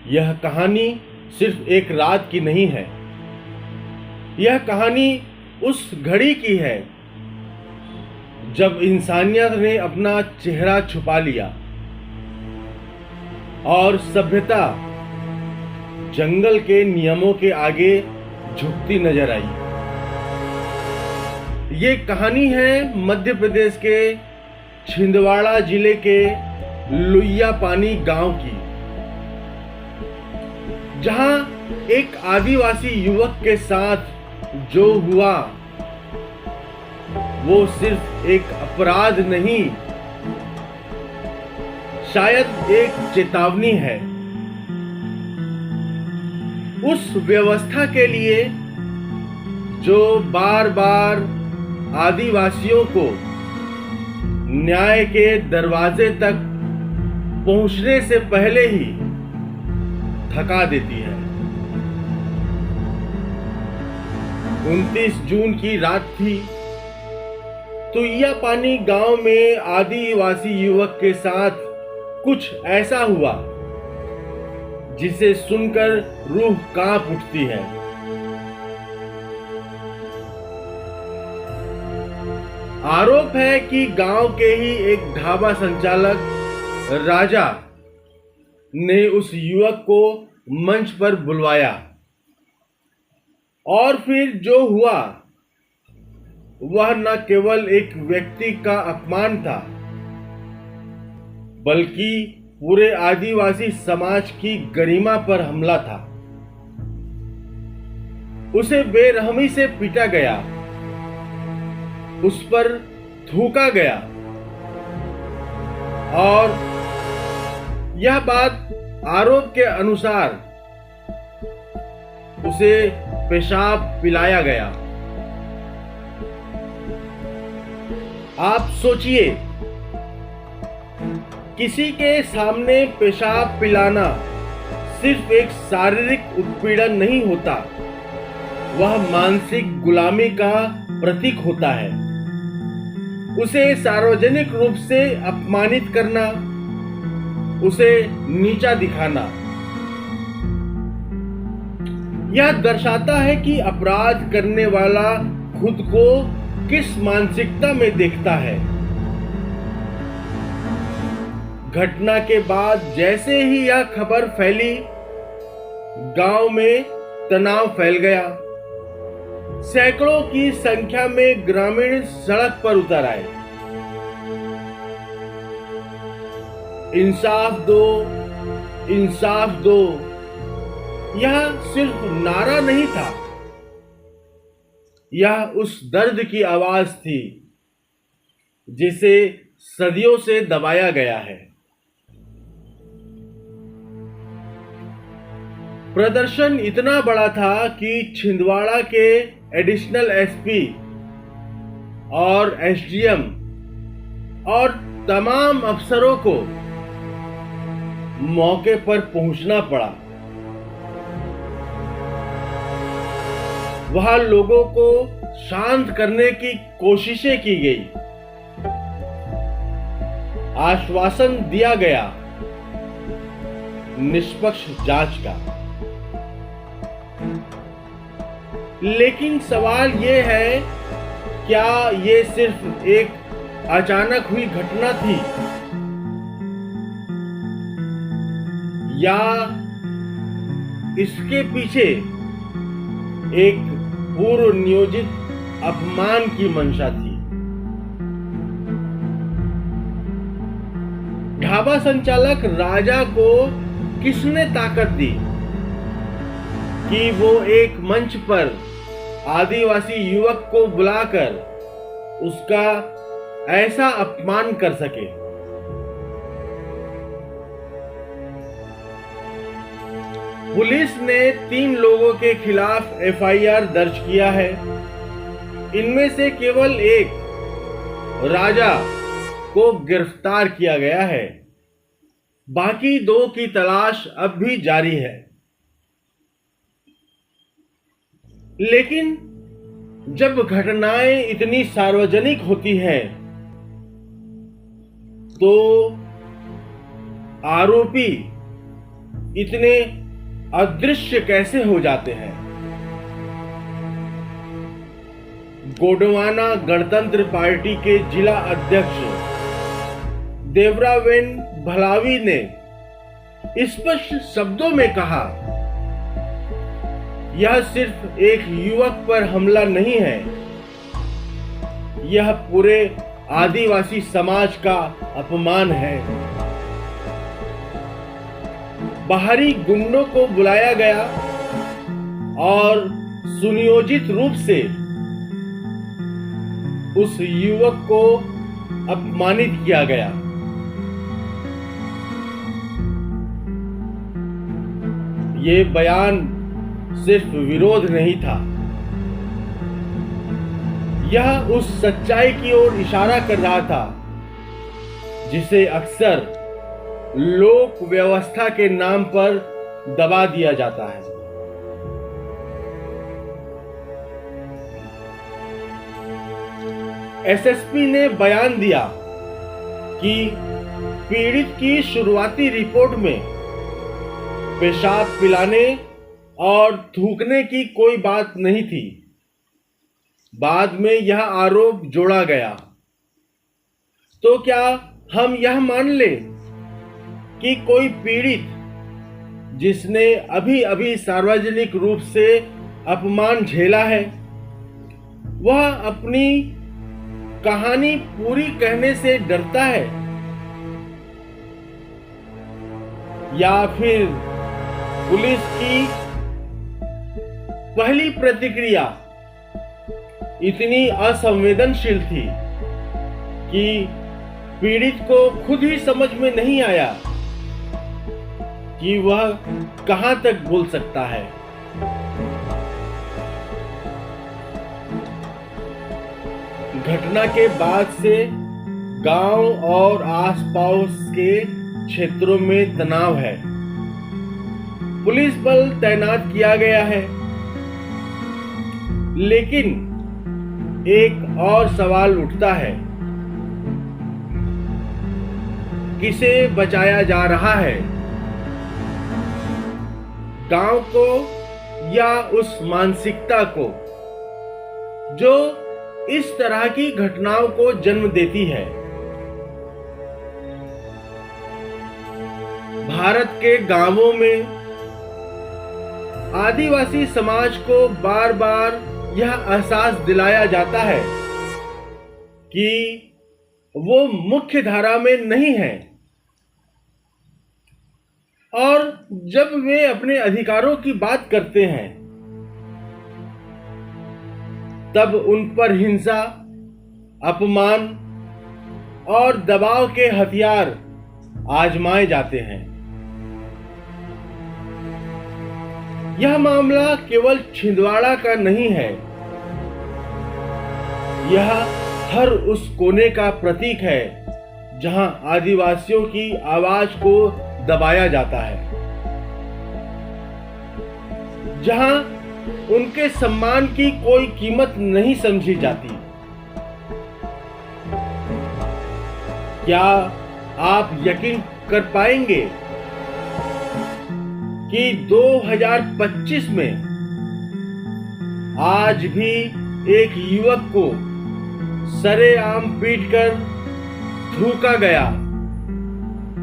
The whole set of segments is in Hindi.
यह कहानी सिर्फ एक रात की नहीं है। यह कहानी उस घड़ी की है जब इंसानियत ने अपना चेहरा छुपा लिया और सभ्यता जंगल के नियमों के आगे झुकती नजर आई। ये कहानी है मध्य प्रदेश के छिंदवाड़ा जिले के लुइया पानी गांव की, जहां एक आदिवासी युवक के साथ जो हुआ वो सिर्फ एक अपराध नहीं, शायद एक चेतावनी है उस व्यवस्था के लिए जो बार बार आदिवासियों को न्याय के दरवाजे तक पहुंचने से पहले ही थका देती है। 29 जून की रात थी। लुइया पानी गांव में आदिवासी युवक के साथ कुछ ऐसा हुआ जिसे सुनकर रूह कांप उठती है। आरोप है कि गांव के ही एक ढाबा संचालक राजा ने उस युवक को मंच पर बुलवाया और फिर जो हुआ वह न केवल एक व्यक्ति का अपमान था, बल्कि पूरे आदिवासी समाज की गरिमा पर हमला था। उसे बेरहमी से पीटा गया, उस पर थूका गया और यह बात आरोप के अनुसार उसे पेशाब पिलाया गया। आप सोचिए, किसी के सामने पेशाब पिलाना सिर्फ एक शारीरिक उत्पीड़न नहीं होता, वह मानसिक गुलामी का प्रतीक होता है। उसे सार्वजनिक रूप से अपमानित करना, उसे नीचा दिखाना, यह दर्शाता है कि अपराध करने वाला खुद को किस मानसिकता में देखता है। घटना के बाद जैसे ही यह खबर फैली, गांव में तनाव फैल गया। सैकड़ों की संख्या में ग्रामीण सड़क पर उतर आए। इंसाफ दो, इंसाफ दो, यह सिर्फ नारा नहीं था, यह उस दर्द की आवाज थी जिसे सदियों से दबाया गया है। प्रदर्शन इतना बड़ा था कि छिंदवाड़ा के एडिशनल एसपी और एसडीएम और तमाम अफसरों को मौके पर पहुंचना पड़ा। वहां लोगों को शांत करने की कोशिशें की गई। आश्वासन दिया गया निष्पक्ष जांच का। लेकिन सवाल यह है, क्या ये सिर्फ एक अचानक हुई घटना थी या इसके पीछे एक पूर्व नियोजित अपमान की मंशा थी? ढाबा संचालक राजा को किसने ताकत दी कि वो एक मंच पर आदिवासी युवक को बुलाकर उसका ऐसा अपमान कर सके? पुलिस ने 3 लोगों के खिलाफ एफआईआर दर्ज किया है। इनमें से केवल एक, राजा, को गिरफ्तार किया गया है। बाकी 2 की तलाश अब भी जारी है। लेकिन जब घटनाएं इतनी सार्वजनिक होती हैं तो आरोपी इतने अदृश्य कैसे हो जाते हैं। गोंडवाना गणतंत्र पार्टी के जिला अध्यक्ष देवरावेन भलावी ने स्पष्ट शब्दों में कहा, यह सिर्फ एक युवक पर हमला नहीं है, यह पूरे आदिवासी समाज का अपमान है। बाहरी गुंडों को बुलाया गया और सुनियोजित रूप से उस युवक को अपमानित किया गया। ये बयान सिर्फ विरोध नहीं था, यह उस सच्चाई की ओर इशारा कर रहा था जिसे अक्सर लोक व्यवस्था के नाम पर दबा दिया जाता है। एसएसपी ने बयान दिया कि पीड़ित की शुरुआती रिपोर्ट में पेशाब पिलाने और थूकने की कोई बात नहीं थी। बाद में यह आरोप जोड़ा गया। तो क्या हम यह मान लें कि कोई पीड़ित जिसने अभी अभी सार्वजनिक रूप से अपमान झेला है, वह अपनी कहानी पूरी कहने से डरता है, या फिर पुलिस की पहली प्रतिक्रिया इतनी असंवेदनशील थी कि पीड़ित को खुद ही समझ में नहीं आया कि वह कहां तक बोल सकता है। घटना के बाद से गांव और आसपास के क्षेत्रों में तनाव है। पुलिस बल तैनात किया गया है, लेकिन एक और सवाल उठता है, किसे बचाया जा रहा है, गांव को या उस मानसिकता को जो इस तरह की घटनाओं को जन्म देती है। भारत के गांवों में आदिवासी समाज को बार बार यह एहसास दिलाया जाता है कि वो मुख्य धारा में नहीं है, और जब वे अपने अधिकारों की बात करते हैं तब उन पर हिंसा, अपमान और दबाव के हथियार आजमाए जाते हैं। यह मामला केवल छिंदवाड़ा का नहीं है, यह हर उस कोने का प्रतीक है जहां आदिवासियों की आवाज को दबाया जाता है, जहां उनके सम्मान की कोई कीमत नहीं समझी जाती। क्या आप यकीन कर पाएंगे कि 2025 में आज भी एक युवक को सरेआम पीटकर थूका गया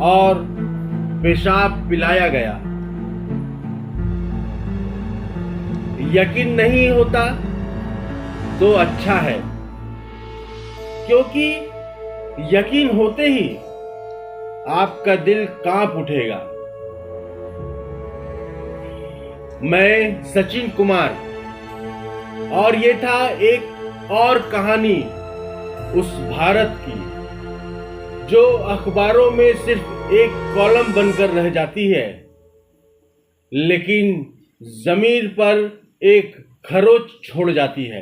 और पेशाब पिलाया गया? यकीन नहीं होता तो अच्छा है, क्योंकि यकीन होते ही आपका दिल कांप उठेगा। मैं सचिन कुमार, और ये था एक और कहानी उस भारत की जो अखबारों में सिर्फ एक कॉलम बनकर रह जाती है, लेकिन जमीन पर एक खरोच छोड़ जाती है।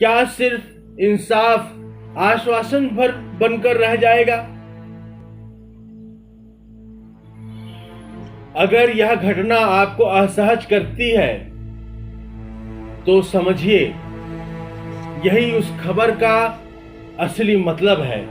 क्या सिर्फ इंसाफ आश्वासन भर बनकर रह जाएगा? अगर यह घटना आपको असहज करती है तो समझिए यही उस खबर का असली मतलब है।